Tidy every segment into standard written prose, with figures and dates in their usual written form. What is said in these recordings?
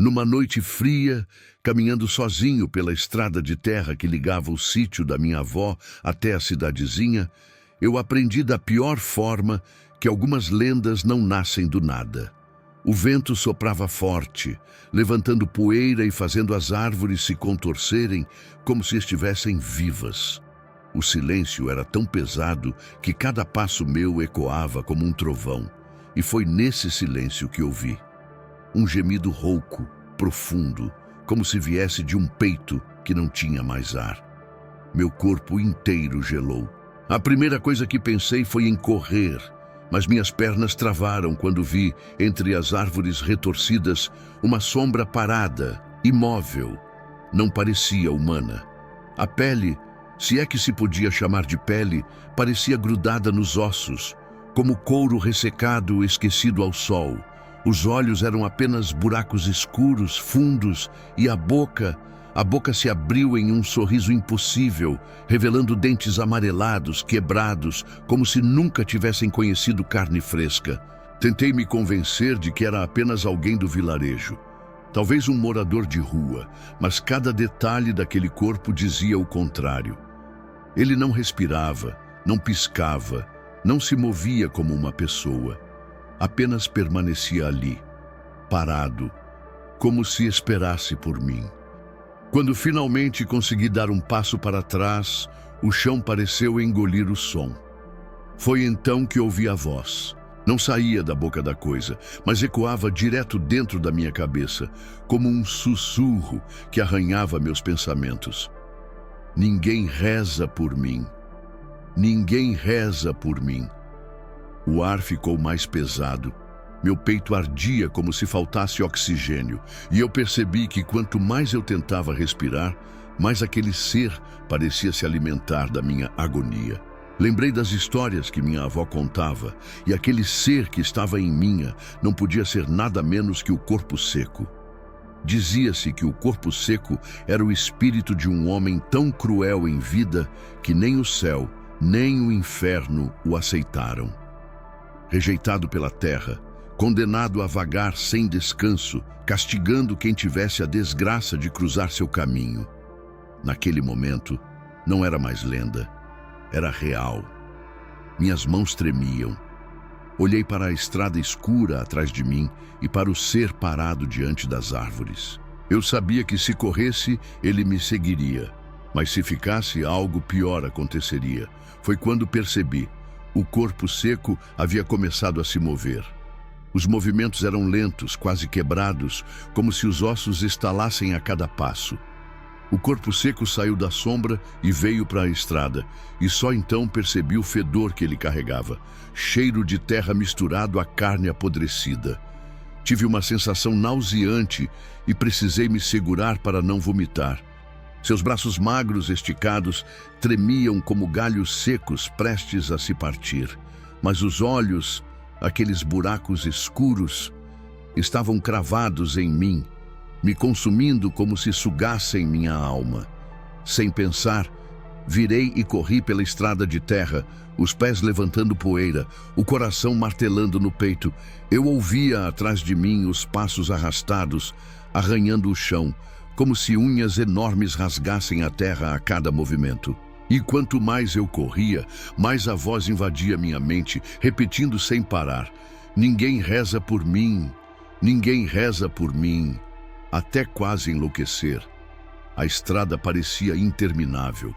Numa noite fria, caminhando sozinho pela estrada de terra que ligava o sítio da minha avó até a cidadezinha, eu aprendi da pior forma que algumas lendas não nascem do nada. O vento soprava forte, levantando poeira e fazendo as árvores se contorcerem como se estivessem vivas. O silêncio era tão pesado que cada passo meu ecoava como um trovão, e foi nesse silêncio que ouvi um gemido rouco, profundo, como se viesse de um peito que não tinha mais ar. Meu corpo inteiro gelou. A primeira coisa que pensei foi em correr, mas minhas pernas travaram quando vi, entre as árvores retorcidas, uma sombra parada, imóvel. Não parecia humana. A pele, se é que se podia chamar de pele, parecia grudada nos ossos, como couro ressecado esquecido ao sol. Os olhos eram apenas buracos escuros, fundos, e a boca se abriu em um sorriso impossível, revelando dentes amarelados, quebrados, como se nunca tivessem conhecido carne fresca. Tentei me convencer de que era apenas alguém do vilarejo, talvez um morador de rua, mas cada detalhe daquele corpo dizia o contrário. Ele não respirava, não piscava, não se movia como uma pessoa. Apenas permanecia ali, parado, como se esperasse por mim. Quando finalmente consegui dar um passo para trás, o chão pareceu engolir o som. Foi então que ouvi a voz. Não saía da boca da coisa, mas ecoava direto dentro da minha cabeça, como um sussurro que arranhava meus pensamentos. Ninguém reza por mim. Ninguém reza por mim. O ar ficou mais pesado. Meu peito ardia como se faltasse oxigênio, e eu percebi que quanto mais eu tentava respirar, mais aquele ser parecia se alimentar da minha agonia. Lembrei das histórias que minha avó contava, e aquele ser que estava em mim não podia ser nada menos que o corpo seco. Dizia-se que o corpo seco era o espírito de um homem tão cruel em vida que nem o céu, nem o inferno o aceitaram. Rejeitado pela terra, condenado a vagar sem descanso, castigando quem tivesse a desgraça de cruzar seu caminho. Naquele momento, não era mais lenda, era real. Minhas mãos tremiam. Olhei para a estrada escura atrás de mim e para o ser parado diante das árvores. Eu sabia que se corresse, ele me seguiria, mas se ficasse, algo pior aconteceria. Foi quando percebi. O corpo seco havia começado a se mover. Os movimentos eram lentos, quase quebrados, como se os ossos estalassem a cada passo. O corpo seco saiu da sombra e veio para a estrada, e só então percebi o fedor que ele carregava, cheiro de terra misturado à carne apodrecida. Tive uma sensação nauseante e precisei me segurar para não vomitar. Seus braços magros, esticados, tremiam como galhos secos prestes a se partir. Mas os olhos, aqueles buracos escuros, estavam cravados em mim, me consumindo como se sugassem minha alma. Sem pensar, virei e corri pela estrada de terra, os pés levantando poeira, o coração martelando no peito. Eu ouvia atrás de mim os passos arrastados, arranhando o chão, como se unhas enormes rasgassem a terra a cada movimento. E quanto mais eu corria, mais a voz invadia minha mente, repetindo sem parar: ninguém reza por mim, ninguém reza por mim. Até quase enlouquecer. A estrada parecia interminável.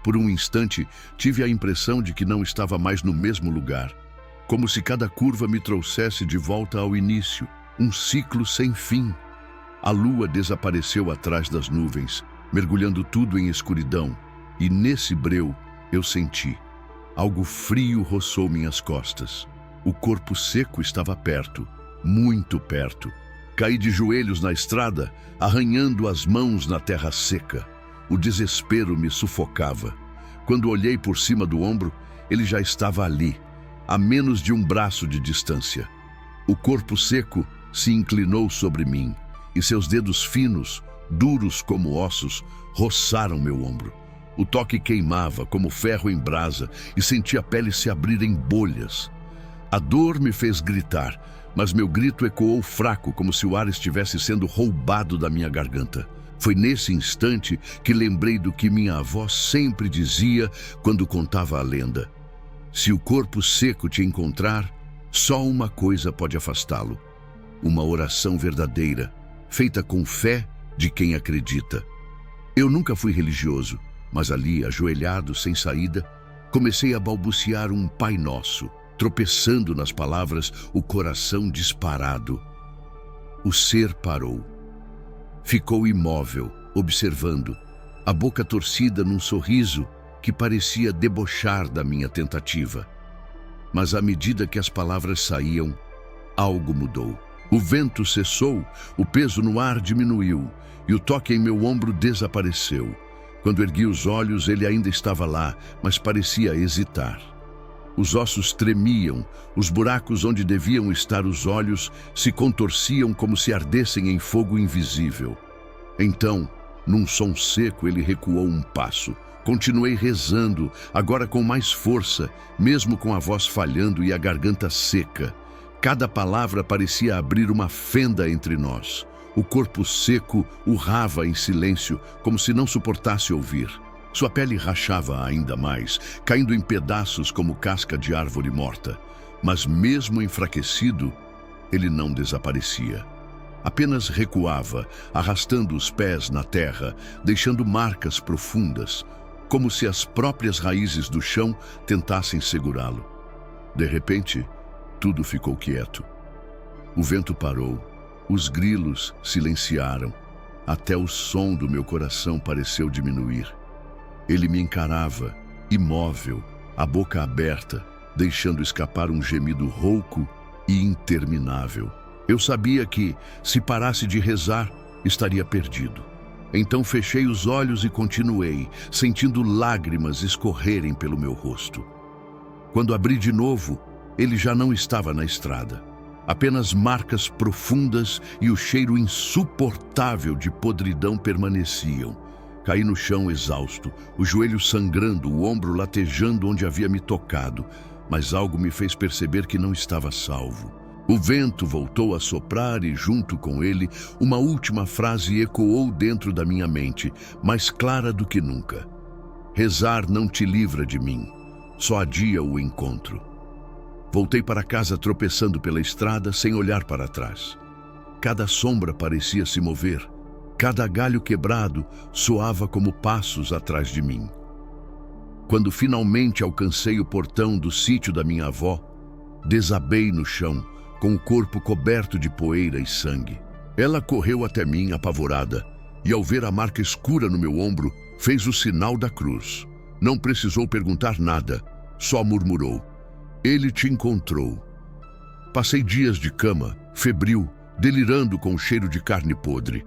Por um instante, tive a impressão de que não estava mais no mesmo lugar, como se cada curva me trouxesse de volta ao início, um ciclo sem fim. A lua desapareceu atrás das nuvens, mergulhando tudo em escuridão, e nesse breu eu senti. Algo frio roçou minhas costas. O corpo seco estava perto, muito perto. Caí de joelhos na estrada, arranhando as mãos na terra seca. O desespero me sufocava. Quando olhei por cima do ombro, ele já estava ali, a menos de um braço de distância. O corpo seco se inclinou sobre mim, e seus dedos finos, duros como ossos, roçaram meu ombro. O toque queimava como ferro em brasa e senti a pele se abrir em bolhas. A dor me fez gritar, mas meu grito ecoou fraco, como se o ar estivesse sendo roubado da minha garganta. Foi nesse instante que lembrei do que minha avó sempre dizia quando contava a lenda: se o corpo seco te encontrar, só uma coisa pode afastá-lo: uma oração verdadeira, feita com fé de quem acredita. Eu nunca fui religioso, mas ali, ajoelhado, sem saída, comecei a balbuciar um Pai Nosso, tropeçando nas palavras, o coração disparado. O ser parou. Ficou imóvel, observando, a boca torcida num sorriso que parecia debochar da minha tentativa. Mas à medida que as palavras saíam, algo mudou. O vento cessou, o peso no ar diminuiu e o toque em meu ombro desapareceu. Quando ergui os olhos, ele ainda estava lá, mas parecia hesitar. Os ossos tremiam, os buracos onde deviam estar os olhos se contorciam como se ardessem em fogo invisível. Então, num som seco, ele recuou um passo. Continuei rezando, agora com mais força, mesmo com a voz falhando e a garganta seca. Cada palavra parecia abrir uma fenda entre nós. O corpo seco urrava em silêncio, como se não suportasse ouvir. Sua pele rachava ainda mais, caindo em pedaços como casca de árvore morta. Mas mesmo enfraquecido, ele não desaparecia. Apenas recuava, arrastando os pés na terra, deixando marcas profundas, como se as próprias raízes do chão tentassem segurá-lo. De repente, tudo ficou quieto. O vento parou, os grilos silenciaram, até o som do meu coração pareceu diminuir. Ele me encarava, imóvel, a boca aberta, deixando escapar um gemido rouco e interminável. Eu sabia que, se parasse de rezar, estaria perdido. Então fechei os olhos e continuei, sentindo lágrimas escorrerem pelo meu rosto. Quando abri de novo, ele já não estava na estrada. Apenas marcas profundas e o cheiro insuportável de podridão permaneciam. Caí no chão exausto, o joelho sangrando, o ombro latejando onde havia me tocado, mas algo me fez perceber que não estava salvo. O vento voltou a soprar e, junto com ele, uma última frase ecoou dentro da minha mente, mais clara do que nunca. Rezar não te livra de mim, só adia o encontro. Voltei para casa tropeçando pela estrada sem olhar para trás. Cada sombra parecia se mover, cada galho quebrado soava como passos atrás de mim. Quando finalmente alcancei o portão do sítio da minha avó, desabei no chão, com o corpo coberto de poeira e sangue. Ela correu até mim apavorada e, ao ver a marca escura no meu ombro, fez o sinal da cruz. Não precisou perguntar nada, só murmurou: "Ele te encontrou." Passei dias de cama, febril, delirando com o cheiro de carne podre.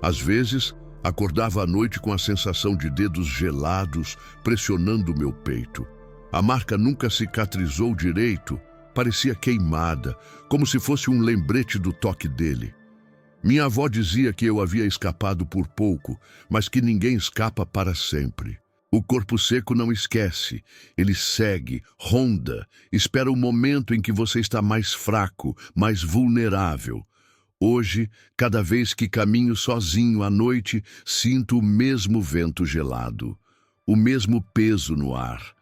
Às vezes, acordava à noite com a sensação de dedos gelados pressionando o meu peito. A marca nunca cicatrizou direito, parecia queimada, como se fosse um lembrete do toque dele. Minha avó dizia que eu havia escapado por pouco, mas que ninguém escapa para sempre. O corpo seco não esquece, ele segue, ronda, espera o momento em que você está mais fraco, mais vulnerável. Hoje, cada vez que caminho sozinho à noite, sinto o mesmo vento gelado, o mesmo peso no ar.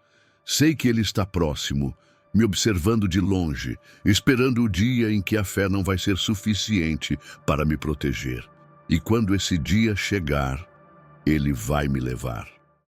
Sei que ele está próximo, me observando de longe, esperando o dia em que a fé não vai ser suficiente para me proteger. E quando esse dia chegar, ele vai me levar.